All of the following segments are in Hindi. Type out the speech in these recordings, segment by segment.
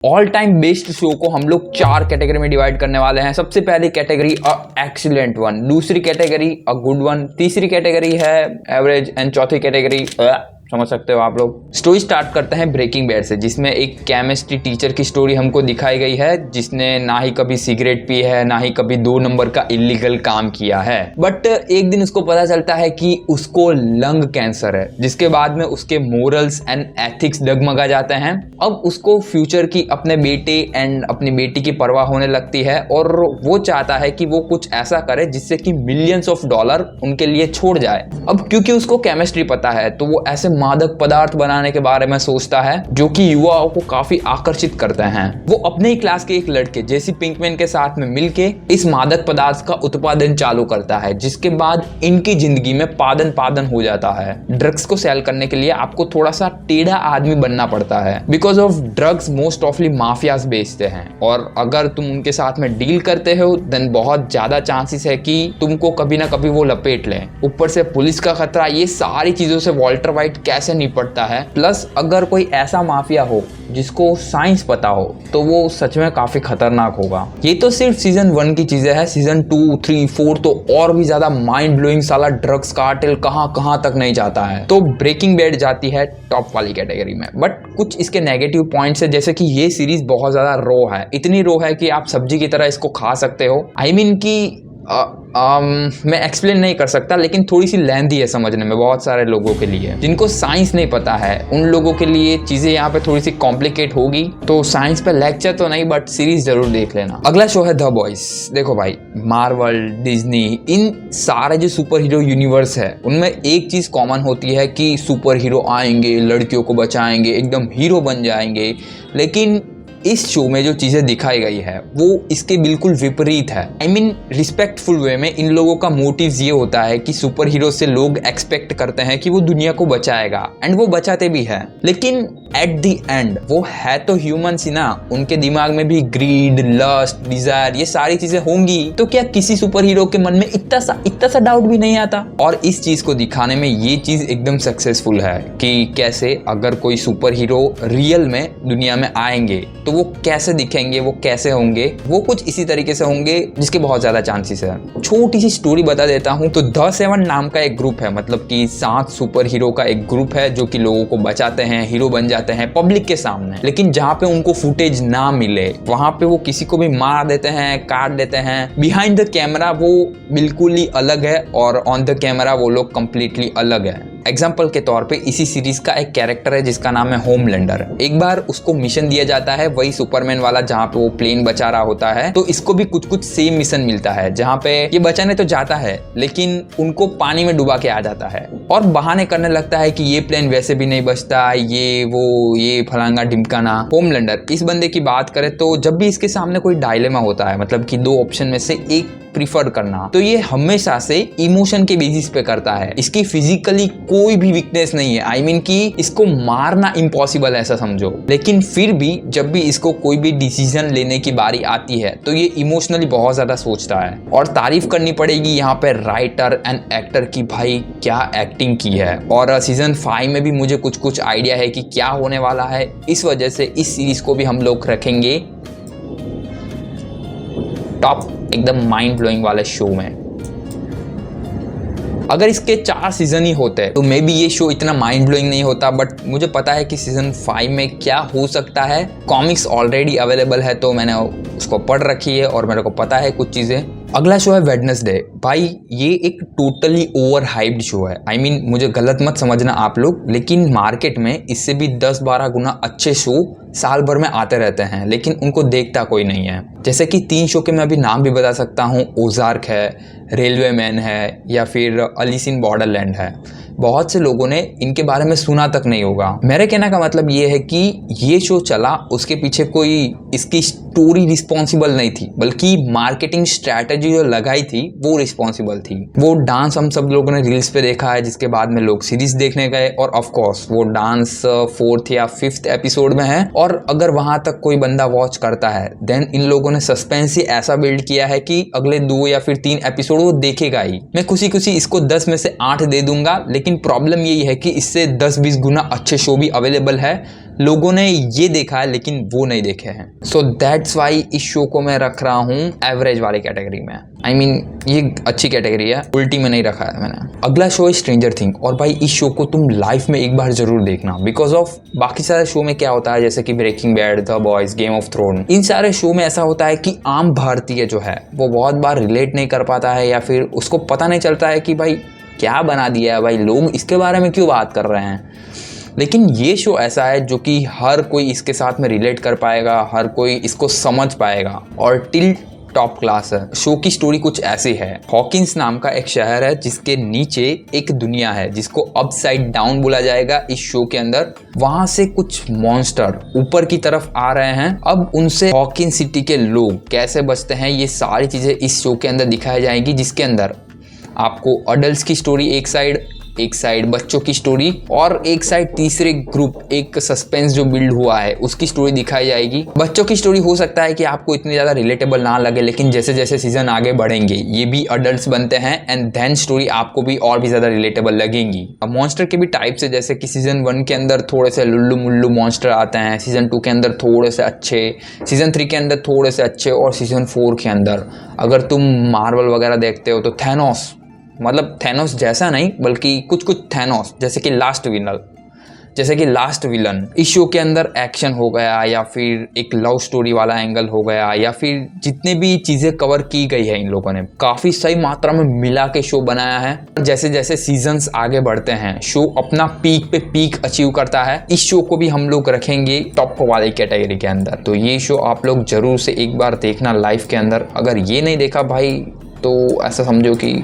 ऑल टाइम बेस्ट शो को हम लोग 4 कैटेगरी में डिवाइड करने वाले हैं। सबसे पहली कैटेगरी अ एक्सीलेंट वन, दूसरी कैटेगरी अ गुड वन, तीसरी कैटेगरी है एवरेज एंड चौथी कैटेगरी समझ सकते हो आप लोग। स्टोरी स्टार्ट करते हैं ब्रेकिंग बैड से, जिसमें एक केमिस्ट्री टीचर की स्टोरी हमको दिखाई गई है, जिसने ना ही कभी सिगरेट पी है, ना ही कभी 2 नंबर का इलीगल काम किया है। बट एक दिन उसको पता चलता है कि उसको लंग कैंसर है, जिसके बाद में उसके मोरल्स एंड एथिक्स डगमगा जाते हैं। अब उसको फ्यूचर की अपने बेटे एंड अपनी बेटी की परवाह होने लगती है और वो चाहता है कि वो कुछ ऐसा करे जिससे कि मिलियंस ऑफ डॉलर उनके लिए छोड़ जाए। अब क्योंकि उसको केमिस्ट्री पता है तो वो ऐसे मादक पदार्थ बनाने के बारे में सोचता है जो कि युवाओं को काफी आकर्षित करते हैं। वो अपने ही क्लास के एक लड़के जेसी पिंकमैन के साथ में मिलके इस मादक पदार्थ का उत्पादन चालू करता है, जिसके बाद इनकी जिंदगी में पादन हो जाता है। ड्रग्स को सेल करने के लिए आपको थोड़ा सा टेढ़ा आदमी बनना पड़ता है, because of drugs most ऑफली mafias बेचते हैं, और अगर तुम उनके साथ में डील करते हो देन बहुत ज्यादा चांसेस है कि तुमको कभी ना कभी वो लपेट लें। ऊपर से पुलिस का खतरा, ये सारी चीजों से वॉल्टर वाइट कैसे निपटता है। प्लस अगर कोई ऐसा माफिया हो जिसको साइंस पता हो तो वो सच में काफी खतरनाक होगा। ये तो सिर्फ सीजन 1 की चीजें है, सीजन 2, 3, 4 तो और भी ज्यादा माइंड ब्लोइंग। साला ड्रग्स कार्टेल कहां तक नहीं जाता है। तो ब्रेकिंग बैड जाती है टॉप वाली कैटेगरी में। बट कुछ इसके नेगेटिव पॉइंट्स है, जैसे कि ये सीरीज बहुत ज्यादा रो है, इतनी रो है कि आप सब्जी की तरह इसको खा सकते हो। आई मीन कि मैं एक्सप्लेन नहीं कर सकता, लेकिन थोड़ी सी लेंथी है समझने में बहुत सारे लोगों के लिए। जिनको साइंस नहीं पता है उन लोगों के लिए चीजें यहाँ पे थोड़ी सी कॉम्प्लिकेट होगी। तो साइंस पे लेक्चर तो नहीं, बट सीरीज जरूर देख लेना। अगला शो है द बॉयज। देखो भाई, मार्वल, डिज्नी, इन सारे जो सुपर हीरो यूनिवर्स है उनमें एक चीज कॉमन होती है कि सुपर हीरो आएंगे, लड़कियों को बचाएंगे, एकदम हीरो बन जाएंगे। लेकिन इस शो में जो चीजें दिखाई गई है वो इसके बिल्कुल विपरीत है। आई मीन रिस्पेक्टफुल वे में इन लोगों का मोटिव ये होता है कि सुपर हीरो से लोग एक्सपेक्ट करते हैं कि वो दुनिया को बचाएगा, एंड वो बचाते भी है। लेकिन एट द एंड वो है तो ह्यूमंस ही ना, उनके दिमाग में भी ग्रीड, लस्ट, डिजायर, ये सारी चीजें होंगी। तो क्या किसी सुपर हीरो के मन में इतना सा डाउट भी नहीं आता? और इस चीज को दिखाने में ये चीज एकदम सक्सेसफुल है कि कैसे अगर कोई सुपर हीरो रियल में दुनिया में आएंगे तो वो कैसे दिखेंगे, वो कैसे होंगे। वो कुछ इसी तरीके से होंगे जिसके बहुत ज्यादा चांसेस है। छोटी सी स्टोरी बता देता हूँ। तो द 7 नाम का एक ग्रुप है, मतलब कि 7 सुपर हीरो का एक ग्रुप है जो कि लोगों को बचाते हैं, हीरो बन जाते हैं पब्लिक के सामने। लेकिन जहाँ पे उनको फुटेज ना मिले वहां पे वो किसी को भी मार देते हैं, काट देते हैं। बिहाइंड द कैमरा वो बिल्कुल ही अलग है और ऑन द कैमरा वो लोग कंप्लीटली अलग है। एग्जाम्पल के तौर पे इसी सीरीज का एक कैरेक्टर है जिसका नाम है होमलैंडर। एक बार उसको मिशन दिया जाता है, वही सुपरमैन वाला जहाँ पे वो प्लेन बचा रहा होता है। तो इसको भी कुछ सेम मिशन मिलता है, जहाँ पे ये बचाने तो जाता है लेकिन उनको पानी में डुबा के आ जाता है और बहाने करने लगता है कि ये प्लेन वैसे भी नहीं बचता, ये फलांगा ढिमकाना। होमलैंडर इस बंदे की बात करें तो जब भी इसके सामने कोई डायलेमा होता है, मतलब कि 2 ऑप्शन में से एक प्रीफर करना, तो ये हमेशा से इमोशन के बेसिस पे करता है। इसकी फिजिकली कोई भी वीकनेस नहीं है। आई मीन कि इसको मारना इम्पॉसिबल है, ऐसा समझो। लेकिन फिर भी जब भी इसको कोई भी डिसीजन लेने की बारी आती है तो ये इमोशनली बहुत ज्यादा सोचता है। और तारीफ करनी पड़ेगी यहाँ पे राइटर एंड एक्टर की, भाई क्या एक्टिंग की है। और सीजन 5 में भी मुझे कुछ आइडिया है कि क्या होने वाला है। इस वजह से इस सीरीज को भी हम लोग रखेंगे टॉप एकदम माइंड ब्लोइंग वाले शो में। अगर इसके 4 सीजन ही होते तो मे बी ये शो इतना माइंड ब्लोइंग नहीं होता। बट मुझे पता है कि सीजन 5 में क्या हो सकता है। कॉमिक्स ऑलरेडी अवेलेबल है तो मैंने उसको पढ़ रखी है और मेरे को पता है कुछ चीजें। अगला शो है वेडनेसडे। भाई ये एक टोटली ओवर हाइप्ड शो है। आई मीन मुझे गलत मत समझना आप लोग, लेकिन मार्केट में इससे भी 10-12 गुना अच्छे शो साल भर में आते रहते हैं, लेकिन उनको देखता कोई नहीं है। जैसे कि 3 शो के मैं अभी नाम भी बता सकता हूँ। ओजार्क है, रेलवे मैन है, या फिर अलिस इन बॉर्डरलैंड है। बहुत से लोगों ने इनके बारे में सुना तक नहीं होगा। मेरे कहने का मतलब ये है कि ये शो चला, उसके पीछे कोई इसकी स्टोरी रिस्पॉन्सिबल नहीं थी, बल्कि मार्केटिंग स्ट्रैटेजी जो लगाई थी वो रिस्पॉन्सिबल थी। वो डांस हम सब लोगों ने रील्स पे देखा है, जिसके बाद में लोग सीरीज देखने गए, और ऑफ कोर्स वो डांस 4th या 5th एपिसोड में है। और अगर वहां तक कोई बंदा वॉच करता है देन इन लोगों ने सस्पेंस ही ऐसा बिल्ड किया है कि अगले 2 या फिर 3 एपिसोड वो देखेगा ही। मैं खुशी इसको 10 में से 8 दे दूंगा, लेकिन प्रॉब्लम यही है कि इससे 10-20 गुना अच्छे शो भी अवेलेबल है। लोगों ने ये देखा है लेकिन वो नहीं देखे हैं। सो दैट्स वाई इस शो को मैं रख रहा हूँ एवरेज वाली कैटेगरी में। I mean, ये अच्छी कैटेगरी है, उल्टी में नहीं रखा है मैंने। अगला शो है स्ट्रेंजर थिंग, और भाई इस शो को तुम लाइफ में एक बार जरूर देखना, बिकॉज ऑफ बाकी सारे शो में क्या होता है, जैसे कि Breaking Bad, The Boys, Game of Thrones, इन सारे शो में ऐसा होता है कि आम भारतीय जो है वो बहुत बार रिलेट नहीं कर पाता है, या फिर उसको पता नहीं चलता है कि भाई क्या बना दिया है भाई, लोग इसके बारे में क्यों बात कर रहे हैं। लेकिन ये शो ऐसा है जो कि हर कोई इसके साथ में रिलेट कर पाएगा, हर कोई इसको समझ पाएगा, और टिल टॉप क्लास है। शो की स्टोरी कुछ ऐसी है, हॉकिंस नाम का एक शहर है जिसके नीचे एक दुनिया है जिसको अपसाइड डाउन बोला जाएगा इस शो के अंदर। वहां से कुछ मॉन्स्टर ऊपर की तरफ आ रहे हैं। अब उनसे हॉकिंस सिटी के लोग कैसे बचते हैं, ये सारी चीजें इस शो के अंदर दिखाई जाएगी, जिसके अंदर आपको अडल्ट्स की स्टोरी एक साइड बच्चों की स्टोरी, और एक साइड तीसरे ग्रुप, एक सस्पेंस जो बिल्ड हुआ है उसकी स्टोरी दिखाई जाएगी। बच्चों की स्टोरी हो सकता है कि आपको इतनी ज़्यादा रिलेटेबल ना लगे, लेकिन जैसे जैसे सीजन आगे बढ़ेंगे ये भी अडल्ट्स बनते हैं, एंड देन स्टोरी आपको भी और भी ज़्यादा रिलेटेबल लगेंगी। अब मॉन्स्टर के भी टाइप्स है, जैसे कि सीजन 1 के अंदर थोड़े से लुल्लू मुल्लू मॉन्स्टर आते हैं, सीजन 2 के अंदर थोड़े से अच्छे, सीजन 3 के अंदर थोड़े से अच्छे, और सीजन 4 के अंदर अगर तुम मार्वल वगैरह देखते हो तो थैनोस, मतलब थैनोस जैसा नहीं बल्कि कुछ कुछ थैनोस, जैसे कि लास्ट विलन इस शो के अंदर एक्शन हो गया, या फिर एक लव स्टोरी वाला एंगल हो गया, या फिर जितने भी चीज़ें कवर की गई है इन लोगों ने काफ़ी सही मात्रा में मिला के शो बनाया है। जैसे जैसे सीजन्स आगे बढ़ते हैं शो अपना पीक पे पीक अचीव करता है। इस शो को भी हम लोग रखेंगे टॉप वाली कैटेगरी के अंदर। तो ये शो आप लोग जरूर से एक बार देखना लाइफ के अंदर। अगर ये नहीं देखा भाई तो ऐसा समझो कि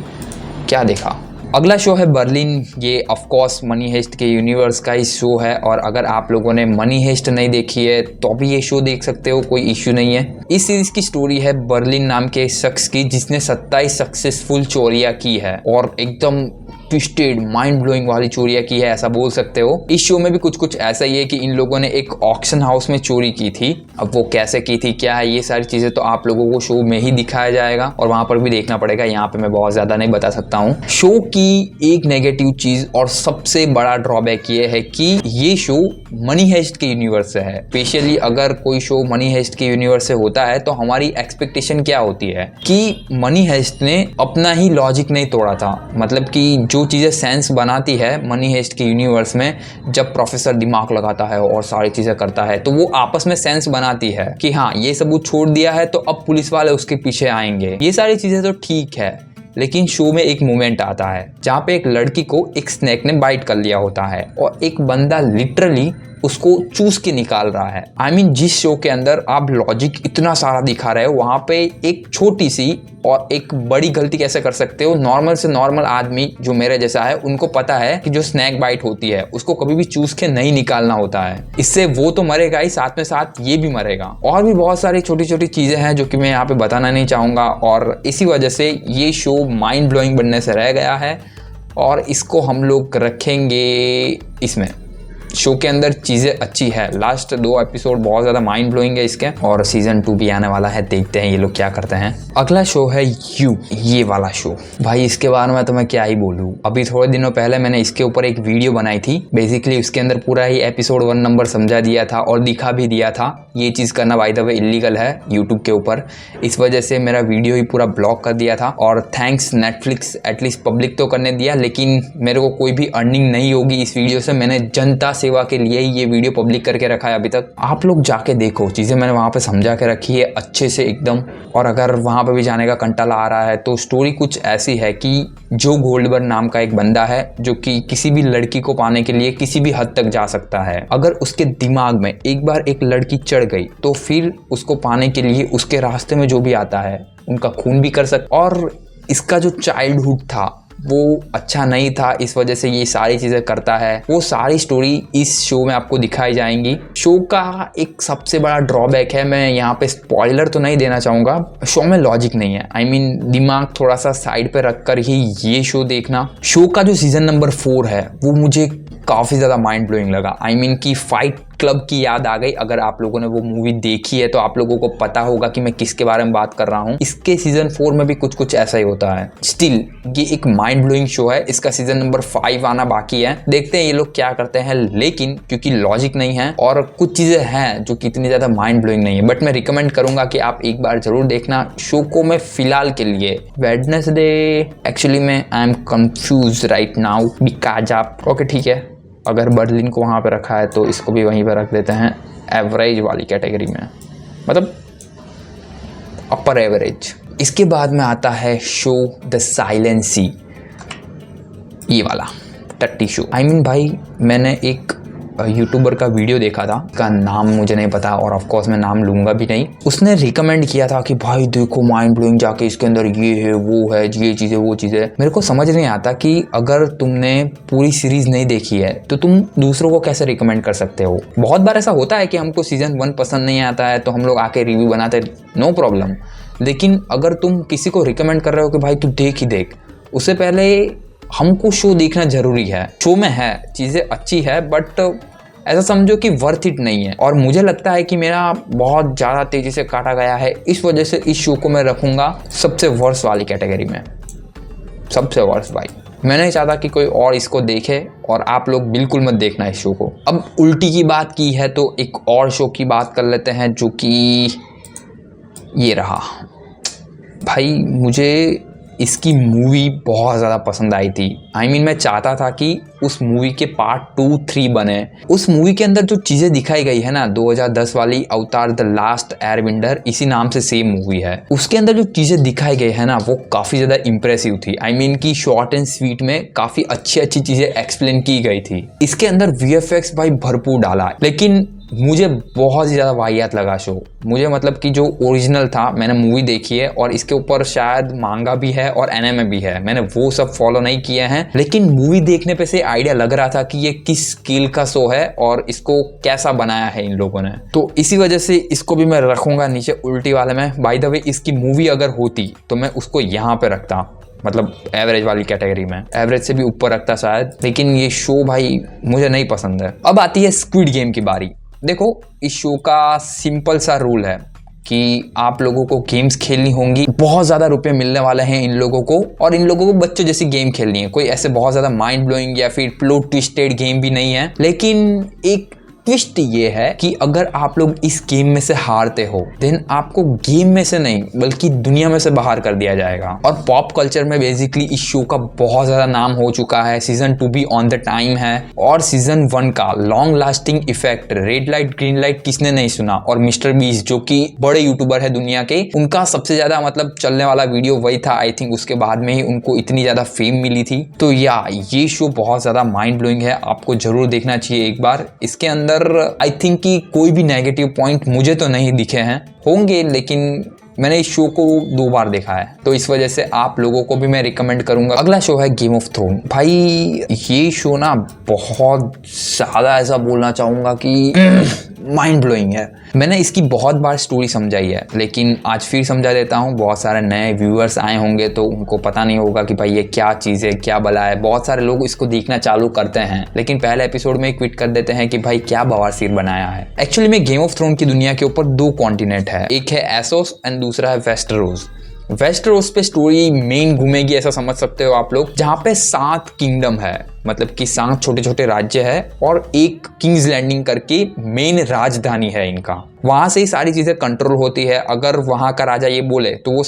क्या देखा। अगला शो है बर्लिन। ये ऑफ कोर्स मनी हेस्ट के यूनिवर्स का ही शो है, और अगर आप लोगों ने मनी हेस्ट नहीं देखी है तो भी ये शो देख सकते हो, कोई इश्यू नहीं है। इस सीरीज की स्टोरी है बर्लिन नाम के शख्स की जिसने 27 सक्सेसफुल चोरियां की है, और एकदम ट्विस्टेड माइंड ब्लोइंग वाली चोरियां की है, ऐसा बोल सकते हो। इस शो में भी कुछ कुछ ऐसा ही है कि इन लोगों ने एक ऑक्शन हाउस में चोरी की थी। अब वो कैसे की थी, क्या है, ये सारी चीजें तो आप लोगों को शो में ही दिखाया जाएगा और वहां पर भी देखना पड़ेगा। यहाँ पे मैं बहुत ज्यादा नहीं बता सकता हूँ। शो की एक नेगेटिव चीज और सबसे बड़ा ड्रॉबैक ये है कि ये शो मनी हेस्ट के यूनिवर्स से है। स्पेशली अगर कोई शो मनी हेस्ट के यूनिवर्स से होता है तो हमारी एक्सपेक्टेशन क्या होती है कि मनी हेस्ट ने अपना ही लॉजिक नहीं तोड़ा था। मतलब कि जो चीज़ें सेंस बनाती है मनी हेस्ट के यूनिवर्स में, जब प्रोफेसर दिमाग लगाता है और सारी चीज़ें करता है तो वो आपस में सेंस बनाती है कि हाँ ये सबूत छोड़ दिया है तो अब पुलिस वाले उसके पीछे आएंगे। ये सारी चीज़ें तो ठीक है, लेकिन शो में एक मोमेंट आता है जहाँ पे एक लड़की को एक स्नेक ने बाइट कर लिया होता है और एक बंदा लिटरली उसको चूस के निकाल रहा है। I mean, जिस शो के अंदर आप लॉजिक इतना सारा दिखा रहे हो, वहां पे एक छोटी सी और एक बड़ी गलती कैसे कर सकते हो। नॉर्मल से नॉर्मल आदमी जो मेरे जैसा है उनको पता है कि जो स्नैक बाइट होती है उसको कभी भी चूस के नहीं निकालना होता है। इससे वो तो मरेगा ही, साथ में साथ ये भी मरेगा। और भी बहुत सारी छोटी छोटी चीजें हैं जो कि मैं यहाँ पे बताना नहीं चाहूंगा, और इसी वजह से ये शो माइंड ब्लोइंग बनने से रह गया है और इसको हम लोग रखेंगे इसमें। शो के अंदर चीज़ें अच्छी है, लास्ट 2 एपिसोड बहुत ज़्यादा माइंड ब्लोइंग है इसके, और सीजन 2 भी आने वाला है, देखते हैं ये लोग क्या करते हैं। अगला शो है यू, ये वाला शो। भाई इसके बारे में तो मैं क्या ही बोलूँ। अभी थोड़े दिनों पहले मैंने इसके ऊपर एक वीडियो बनाई थी। बेसिकली उसके अंदर पूरा ही एपिसोड 1 नंबर समझा दिया था और दिखा भी दिया था। ये चीज़ करना बाय द वे इलीगल है यूट्यूब के ऊपर, इस वजह से मेरा वीडियो ही पूरा ब्लॉक कर दिया था। और थैंक्स नेटफ्लिक्स, एटलीस्ट पब्लिक तो करने दिया, लेकिन मेरे को कोई भी अर्निंग नहीं होगी इस वीडियो से। मैंने जनता सेवा के लिए ये वीडियो पब्लिक करके रखा है अभी तक। आप लोग जाके देखो, चीज़ें मैंने वहाँ पे समझा के रखी है अच्छे से एकदम। और अगर वहाँ पे भी जाने का कंटाला आ रहा है तो स्टोरी कुछ ऐसी है कि जो गोल्डबर्ग नाम का एक बंदा है जो कि किसी भी लड़की को पाने के लिए किसी भी हद तक जा सकता है। अगर उसके दिमाग में एक बार एक लड़की चढ़ गई तो फिर उसको पाने के लिए उसके रास्ते में जो भी आता है उनका खून भी कर सकता। और इसका जो चाइल्डहुड था वो अच्छा नहीं था, इस वजह से ये सारी चीज़ें करता है। वो सारी स्टोरी इस शो में आपको दिखाई जाएंगी। शो का एक सबसे बड़ा ड्रॉबैक है, मैं यहाँ पे स्पॉइलर तो नहीं देना चाहूँगा, शो में लॉजिक नहीं है। I mean, दिमाग थोड़ा सा साइड पे रख कर ही ये शो देखना। शो का जो सीजन नंबर 4 है वो मुझे काफ़ी ज़्यादा माइंड ब्लोइंग लगा। I mean कि फाइट क्लब की याद आ गई। अगर आप लोगों ने वो मूवी देखी है तो आप लोगों को पता होगा कि मैं किसके बारे में बात कर रहा हूँ। इसके सीजन 4 में भी कुछ कुछ ऐसा ही होता है। स्टिल ये एक माइंड ब्लोइंग शो है। इसका सीजन नंबर 5 आना बाकी है, देखते हैं ये लोग क्या करते हैं। लेकिन क्योंकि लॉजिक नहीं है और कुछ चीजें हैं जो कितनी ज्यादा माइंड ब्लोइंग नहीं है, बट मैं रिकमेंड करूंगा कि आप एक बार जरूर देखना शो को। मैं फिलहाल के लिए वेडनेसडे, एक्चुअली मैं I am confuse right now because आप ओके ठीक है, अगर बर्लिन को वहाँ पे रखा है तो इसको भी वहीं पे रख देते हैं एवरेज वाली कैटेगरी में, मतलब अपर एवरेज। इसके बाद में आता है शो द साइलेंट सी, ये वाला टट्टी शो। आई मीन भाई मैंने एक यूट्यूबर का वीडियो देखा था, का नाम मुझे नहीं पता और ऑफ कोर्स मैं नाम लूंगा भी नहीं। उसने रिकमेंड किया था कि भाई देखो माइंड ब्लोइंग, जाके इसके अंदर ये है वो है, ये चीज़ें वो चीज़ें। मेरे को समझ नहीं आता कि अगर तुमने पूरी सीरीज नहीं देखी है तो तुम दूसरों को कैसे रिकमेंड कर सकते हो। बहुत बार ऐसा होता है कि हमको सीजन 1 पसंद नहीं आता है तो हम लोग आके रिव्यू बनाते, नो प्रॉब्लम। लेकिन अगर तुम किसी को रिकमेंड कर रहे हो कि भाई तू देख ही देख, उससे पहले हमको शो देखना जरूरी है। शो में है चीज़ें अच्छी है बट ऐसा समझो कि वर्थ इट नहीं है। और मुझे लगता है कि मेरा बहुत ज़्यादा तेज़ी से काटा गया है, इस वजह से इस शो को मैं रखूँगा सबसे वर्स्ट वाली कैटेगरी में, सबसे वर्स्ट। भाई मैं नहीं चाहता कि कोई और इसको देखे और आप लोग बिल्कुल मत देखना इस शो को। अब उल्टी की बात की है तो एक और शो की बात कर लेते हैं जो कि ये रहा। भाई मुझे इसकी मूवी बहुत ज़्यादा पसंद आई थी। आई मीन मैं चाहता था कि उस मूवी के पार्ट 2, 3 बने। उस मूवी के अंदर जो चीज़ें दिखाई गई है ना, 2010 वाली अवतार द लास्ट एयरबेंडर, इसी नाम से सेम मूवी है। उसके अंदर जो चीज़ें दिखाई गई है ना वो काफ़ी ज़्यादा इंप्रेसिव थी। आई मीन कि शॉर्ट एंड स्वीट में काफ़ी अच्छी अच्छी चीज़ें एक्सप्लेन की गई थी। इसके अंदर VFX भाई भरपूर डाला, लेकिन मुझे बहुत ही ज़्यादा वाहियात लगा शो। मुझे मतलब कि जो ओरिजिनल था, मैंने मूवी देखी है और इसके ऊपर शायद मांगा भी है और एनिमे भी है, मैंने वो सब फॉलो नहीं किए हैं। लेकिन मूवी देखने पे से आइडिया लग रहा था कि ये किस स्केल का शो है और इसको कैसा बनाया है इन लोगों ने। तो इसी वजह से इसको भी मैं रखूँगा नीचे उल्टी वाले में। बाय द वे इसकी मूवी अगर होती तो मैं उसको यहाँ पे रखता, मतलब एवरेज वाली कैटेगरी में, एवरेज से भी ऊपर रखता शायद। लेकिन ये शो भाई मुझे नहीं पसंद है। अब आती है स्क्विड गेम की बारी। देखो इस शो का सिंपल सा रूल है कि आप लोगों को गेम्स खेलनी होंगी, बहुत ज़्यादा रुपए मिलने वाले हैं इन लोगों को, और इन लोगों को बच्चों जैसी गेम खेलनी है। कोई ऐसे बहुत ज़्यादा माइंड ब्लोइंग या फिर प्लॉट ट्विस्टेड गेम भी नहीं है। लेकिन एक ट्विस्ट ये है कि अगर आप लोग इस गेम में से हारते हो देन आपको गेम में से नहीं बल्कि दुनिया में से बाहर कर दिया जाएगा। और पॉप कल्चर में बेसिकली इस शो का बहुत ज़्यादा नाम हो चुका है। सीजन 2 भी ऑन द टाइम है और सीजन 1 का long lasting effect, red light green light किसने नहीं सुना। और मिस्टर बीस्ट जो कि बड़े यूट्यूबर है दुनिया के, उनका सबसे ज़्यादा मतलब चलने वाला वीडियो वही था। आई थिंक उसके बाद में ही उनको इतनी ज़्यादा फेम मिली थी। तो या ये शो बहुत ज़्यादा माइंड ब्लोइंग है, आपको जरूर देखना चाहिए एक बार। इसके अंदर आई थिंक कि कोई भी नेगेटिव पॉइंट मुझे तो नहीं दिखे हैं, होंगे लेकिन मैंने इस शो को 2 बार देखा है तो इस वजह से आप लोगों को भी मैं रिकमेंड करूंगा। अगला शो है गेम ऑफ थ्रोन। भाई ये शो ना बहुत ज़्यादा ऐसा बोलना चाहूँगा कि माइंड ब्लोइंग है। मैंने इसकी बहुत बार स्टोरी समझाई है लेकिन आज फिर समझा देता हूँ। बहुत सारे नए व्यूअर्स आए होंगे तो उनको पता नहीं होगा कि भाई ये क्या चीज़ है, क्या भला है। बहुत सारे लोग इसको देखना चालू करते हैं लेकिन पहले एपिसोड में क्विट कर देते हैं कि भाई क्या बवासीर बनाया है। एक्चुअली में गेम ऑफ थ्रोन की दुनिया के ऊपर 2 कॉन्टिनेंट है, एक है एसोस एंड दूसरा है वेस्टरोस। वेस्टरोस पे स्टोरी मेन घूमेगी ऐसा समझ सकते हो आप लोग, जहाँ पे 7 किंगडम है, मतलब कि 7 छोटे छोटे राज्य है और एक किंग्स लैंडिंग करके मेन राजधानी है इनका। वहां से ही सारी चीजें कंट्रोल होती है। अगर वहां का राजा ये बोले तो वो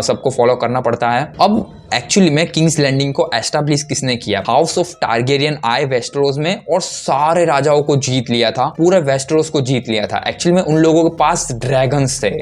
सबको फॉलो करना पड़ता है। अब एक्चुअली में किंग्स लैंडिंग को एस्टैब्लिश किसने किया? हाउस ऑफ टारगेरियन आए वेस्टरोस में और सारे राजाओं को जीत लिया था, पूरे वेस्टरोस को जीत लिया था। एक्चुअली में उन लोगों के पास ड्रैगन्स थे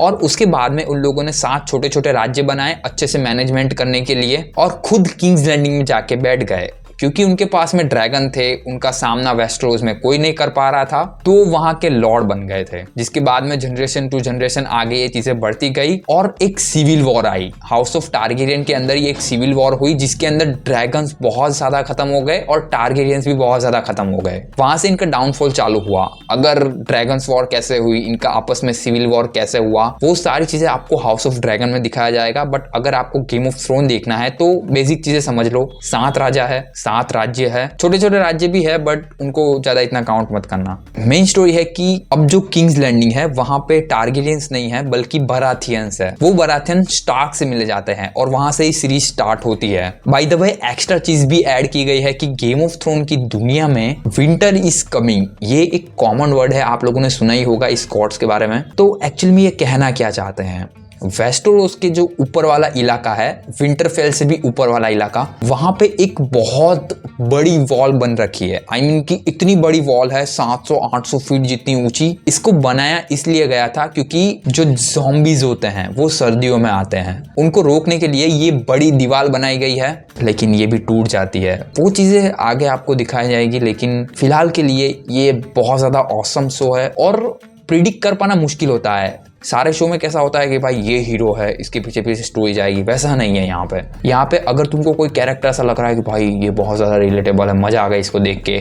और उसके बाद में उन लोगों ने 7 छोटे छोटे राज्य बनाए अच्छे से मैनेजमेंट करने के लिए और खुद किंग्स लैंडिंग में जाके बैठ गए। क्योंकि उनके पास में ड्रैगन थे, उनका सामना वेस्टरोस में कोई नहीं कर पा रहा था तो वहां के लॉर्ड बन गए थे। जिसके बाद में जनरेशन टू जनरेशन आगे ये चीजें बढ़ती गई और एक सिविल वॉर आई। हाउस ऑफ टारगेरियन के अंदर ये एक सिविल वॉर हुई जिसके अंदर ड्रैगन्स बहुत ज्यादा खत्म हो गए और टारगेरियंस भी बहुत ज्यादा खत्म हो गए। वहां से इनका डाउनफॉल चालू हुआ। अगर ड्रैगन्स वॉर कैसे हुई, इनका आपस में सिविल वॉर कैसे हुआ, वो सारी चीजें आपको हाउस ऑफ ड्रैगन में दिखाया जाएगा। बट अगर आपको गेम ऑफ थ्रोन देखना है तो बेसिक चीजें समझ लो। 7 राजा है, 7 राज्य है, छोटे छोटे राज्य भी है बट उनको ज्यादा इतना काउंट मत करना। मेन स्टोरी है कि अब जो किंग्स लैंडिंग है वहां पे टारगेरियंस नहीं है बल्कि बराथियंस है। वो बराथियन स्टार्क से मिले जाते हैं और वहां से ही सीरीज स्टार्ट होती है। बाय द वे एक्स्ट्रा चीज भी ऐड की गई है कि गेम ऑफ थ्रोन की दुनिया में विंटर इज कमिंग, ये एक कॉमन वर्ड है, आप लोगों ने सुना ही होगा इस गॉड्स के बारे में। तो एक्चुअली में ये कहना क्या चाहते हैं, वेस्टरोस के जो ऊपर वाला इलाका है, विंटरफेल से भी ऊपर वाला इलाका, वहां पे एक बहुत बड़ी वॉल बन रखी है। आई मीन कि इतनी बड़ी वॉल है 700-800 फीट जितनी ऊंची। इसको बनाया इसलिए गया था क्योंकि जो ज़ॉम्बीज होते हैं वो सर्दियों में आते हैं, उनको रोकने के लिए ये बड़ी दीवार बनाई गई है, लेकिन ये भी टूट जाती है। वो चीजें आगे आपको दिखाई जाएगी, लेकिन फिलहाल के लिए ये बहुत ज्यादा ऑसम शो है और प्रिडिक्ट कर पाना मुश्किल होता है। सारे शो में कैसा होता है कि भाई ये हीरो है, इसके पीछे पीछे स्टोरी जाएगी, वैसा नहीं है यहाँ पे अगर तुमको कोई कैरेक्टर ऐसा लग रहा है कि भाई ये बहुत ज़्यादा रिलेटेबल है, मज़ा आ गया इसको देख के,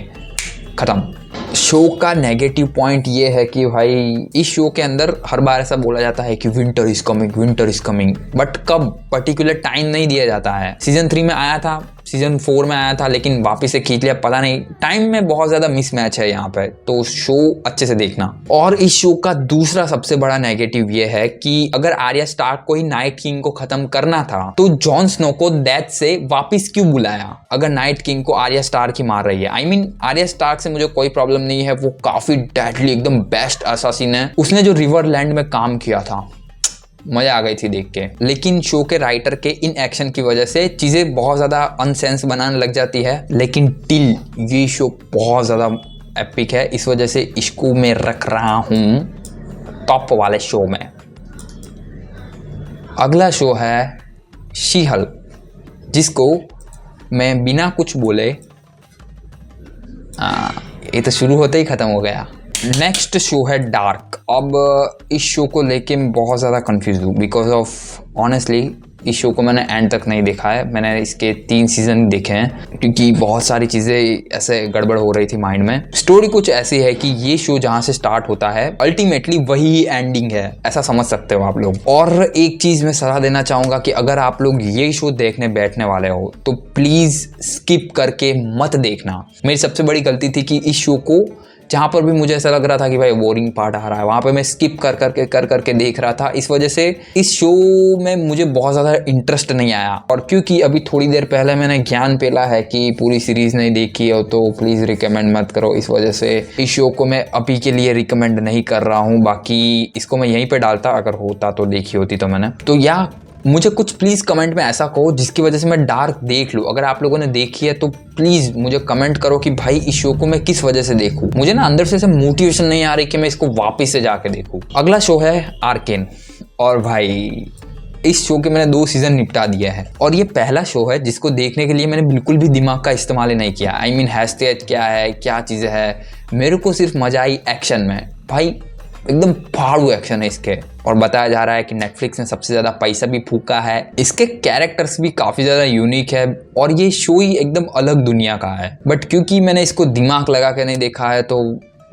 खत्म। शो का नेगेटिव पॉइंट ये है कि भाई इस शो के अंदर हर बार ऐसा बोला जाता है कि विंटर इज कमिंग, बट कब पर्टिकुलर टाइम नहीं दिया जाता है। सीजन 3 में आया था, सीजन 4 में आया था, लेकिन वापिस से खींच लिया, पता नहीं, टाइम में बहुत ज्यादा मिसमैच है यहाँ पे। तो शो अच्छे से देखना। और इस शो का दूसरा सबसे बड़ा नेगेटिव ये है कि अगर आर्या स्टार्क को ही नाइट किंग को खत्म करना था तो जॉन स्नो को डेथ से वापिस क्यों बुलाया, अगर नाइट किंग को आर्या स्टार्क ही मार रही है। आई मीन आर्या स्टार्क से मुझे कोई प्रॉब्लम नहीं है, वो काफी डेडली एकदम बेस्ट असासिन है। उसने जो रिवरलैंड में काम किया था, मजा आ गई थी देख के। लेकिन शो के राइटर के इन एक्शन की वजह से चीजें बहुत ज्यादा अनसेंस बनाने लग जाती है। लेकिन टिल ये शो बहुत ज्यादा एपिक है, इस वजह से इसको मैं रख रहा हूं टॉप वाले शो में। अगला शो है शी-हल्क, जिसको मैं बिना कुछ बोले ये तो शुरू होते ही खत्म हो गया। नेक्स्ट शो है डार्क। अब इस शो को लेके मैं बहुत ज़्यादा कंफ्यूज हूँ बिकॉज ऑफ ऑनेस्टली इस शो को मैंने एंड तक नहीं देखा है। मैंने इसके 3 सीजन देखे हैं क्योंकि बहुत सारी चीज़ें ऐसे गड़बड़ हो रही थी माइंड में। स्टोरी कुछ ऐसी है कि ये शो जहाँ से स्टार्ट होता है अल्टीमेटली वही एंडिंग है, ऐसा समझ सकते हो आप लोग। और एक चीज़ मैं सलाह देना चाहूँगा कि अगर आप लोग ये शो देखने बैठने वाले हो तो प्लीज़ स्किप करके मत देखना। मेरी सबसे बड़ी गलती थी कि इस शो को जहाँ पर भी मुझे ऐसा लग रहा था कि भाई बोरिंग पार्ट आ रहा है, वहाँ पे मैं स्किप कर करके देख रहा था। इस वजह से इस शो में मुझे बहुत ज़्यादा इंटरेस्ट नहीं आया। और क्योंकि अभी थोड़ी देर पहले मैंने ज्ञान पेला है कि पूरी सीरीज़ नहीं देखी हो तो प्लीज़ रिकमेंड मत करो, इस वजह से इस शो को मैं अभी के लिए रिकमेंड नहीं कर रहा हूँ। बाकी इसको मैं यहीं पर डालता, अगर होता तो देखी होती तो मैंने। तो या मुझे कुछ प्लीज़ कमेंट में ऐसा कहो जिसकी वजह से मैं डार्क देख लूँ। अगर आप लोगों ने देखी है तो प्लीज़ मुझे कमेंट करो कि भाई इस शो को मैं किस वजह से देखूँ। मुझे ना अंदर से मोटिवेशन नहीं आ रही कि मैं इसको वापस से जाके देखूँ। अगला शो है आर्केन। और भाई इस शो के मैंने 2 सीजन निपटा दिया है और ये पहला शो है जिसको देखने के लिए मैंने बिल्कुल भी दिमाग का इस्तेमाल ही नहीं किया। आई मीन हैशटैग क्या है, क्या चीज़ें है, मेरे को सिर्फ मजा आई एक्शन में। भाई एकदम फाड़ू एक्शन है इसके। और बताया जा रहा है कि नेटफ्लिक्स ने सबसे ज़्यादा पैसा भी फूका है। इसके कैरेक्टर्स भी काफ़ी ज़्यादा यूनिक है और ये शो ही एकदम अलग दुनिया का है। बट क्योंकि मैंने इसको दिमाग लगा के नहीं देखा है तो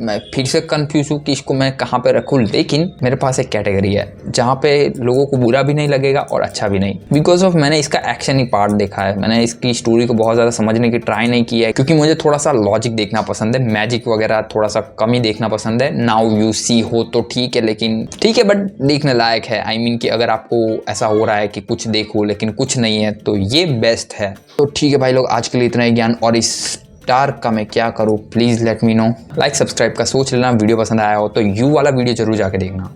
मैं फिर से कंफ्यूज हूँ कि इसको मैं कहाँ पे रखूँ। लेकिन मेरे पास एक कैटेगरी है जहाँ पे लोगों को बुरा भी नहीं लगेगा और अच्छा भी नहीं, बिकॉज ऑफ मैंने इसका एक्शन ही पार्ट देखा है। मैंने इसकी स्टोरी को बहुत ज़्यादा समझने की ट्राई नहीं की है क्योंकि मुझे थोड़ा सा लॉजिक देखना पसंद है, मैजिक वगैरह थोड़ा सा कम ही देखना पसंद है। नाउ यू सी हो तो ठीक है, लेकिन ठीक है बट देखने लायक है। आई मीन कि अगर आपको ऐसा हो रहा है कि कुछ देखो लेकिन कुछ नहीं है तो ये बेस्ट है। तो ठीक है भाई लोग, आज के लिए इतना ही ज्ञान। और इस डार्क का मैं क्या करूँ please let me know. Like subscribe का सोच लेना। वीडियो पसंद आया हो तो यू वाला वीडियो जरूर जाके देखना।